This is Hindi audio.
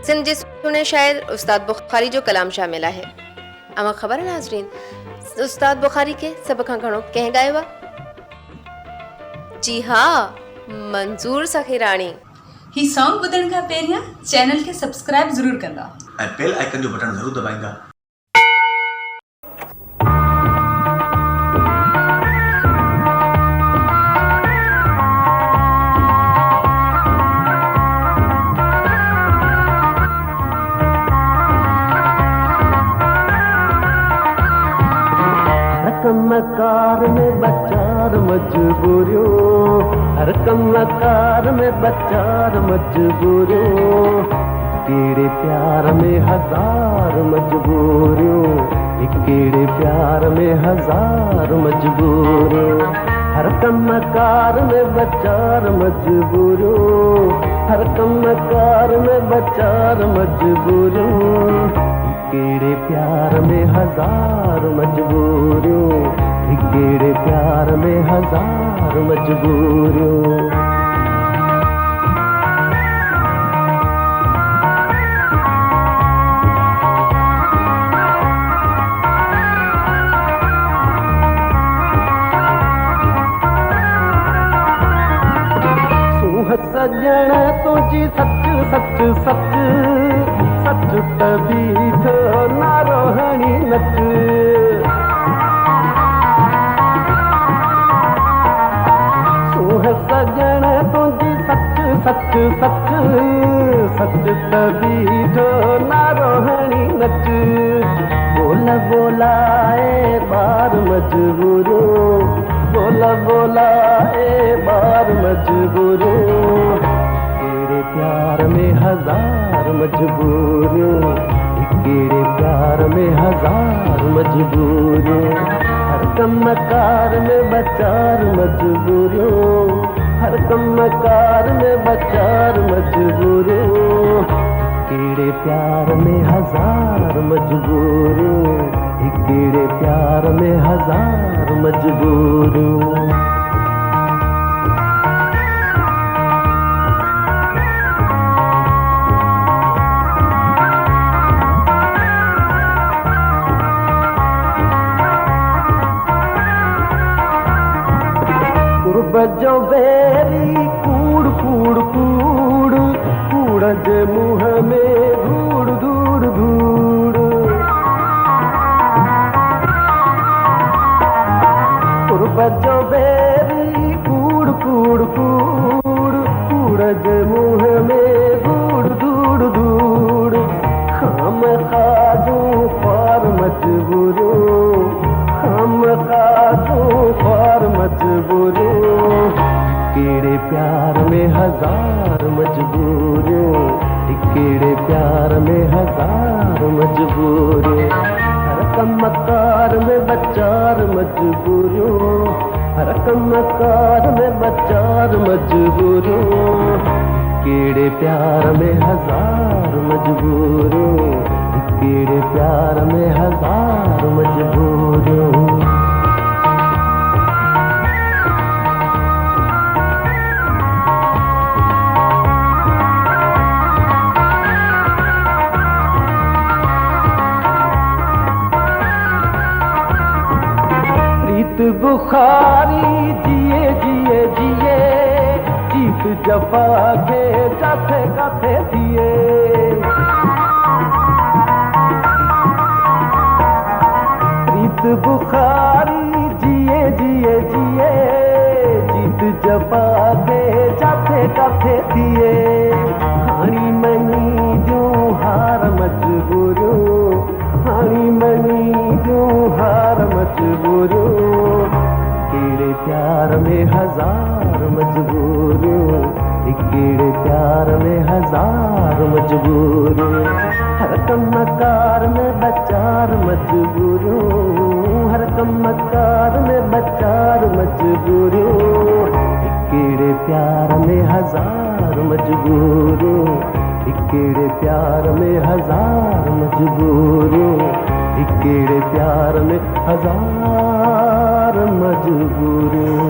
सिंध जे सुने शायर उस्ताद बुखारी जो कलाम शामिल है। अमा ख़बर है नाज़रीन उस्ताद बुखारी के सब खां घणो कंहिं ॻायो आहे? जी हाँ, मंज़ूर सखीराणी। ही सॉन्ग ॿुधण खां पहिरियां चैनल खे सब्सक्राइब ज़रूर कंदा ऐं बेल आइकन जो बटन ज़रूर दबाईंदा। कमकार में बचार मजबूरियों, हर कमकार में बचार मजबूरियों, कीड़े प्यार में हजार मजबूरियों, कीड़े प्यार में हजार मजबूरियों, हर कमकार में बचार मजबूरियों, हर कमकार में बचार मजबूरियों, कीड़े प्यार में हजार मजबूरियों, कीड़े प्यार में हजार मजबूरियों। सूह सजण तुझी सच सच सच सच तभी तो ना रोहणी नच, सूह सजण तुझी सच सच सच सच तभी तो ना रोहणी नच, बोला बोला ए बार मजबूरो, बोला बोला ए बार मजबूरो, कीड़े प्यार में हजार मजबूरियों, कीड़े प्यार में हजार मजबूरियों, हर कमकार में बचार मजबूरियों, हर कमकार में बचार मजबूरियों, कीड़े प्यार में हजार मजबूरियों, कीड़े प्यार में हजार मजबूरियों। बजो बेरी कूड़ कूड़ कूड़ कूड़ जे मुँह में धूड़ धूड़ धूड़, बजो बेरी कूड़ कूड़ कूड़ कूड़ जे मुँह में धूड़ धूड़ धूड़, हम खाजू पार मजबूरो, हम खाजू पार मजबूरो, कीड़े प्यार में हजार मजबूरियों, कीड़े प्यार में हजार मजबूरियों, हर कमकार में बचार मजबूरियों, हर कमकार में बचार मजबूरियों, कीड़े प्यार में हजार मजबूरियों, कीड़े प्यार में हजार मजबूरियों। बुखारी जिए जिए जिए जीत जफा के जाते गाते दिए, प्रीत बुखारी जिए जिए जिए जीत जफा के जाते गाते दिए, हानी मनी जो हार मजबूरो, हानी मनी जो हार मजबूरो, कीड़े प्यार में हजार मजबूरियों, कीड़े प्यार में हजार मजबूरियों, हर कमकार में बचार मजबूरियों, हर कमकार में बचार मजबूरियों, कीड़े प्यार में हजार मजबूरियों, कीड़े प्यार में हजार मजबूरियों, कीड़े प्यार में हजार मजबूरियों।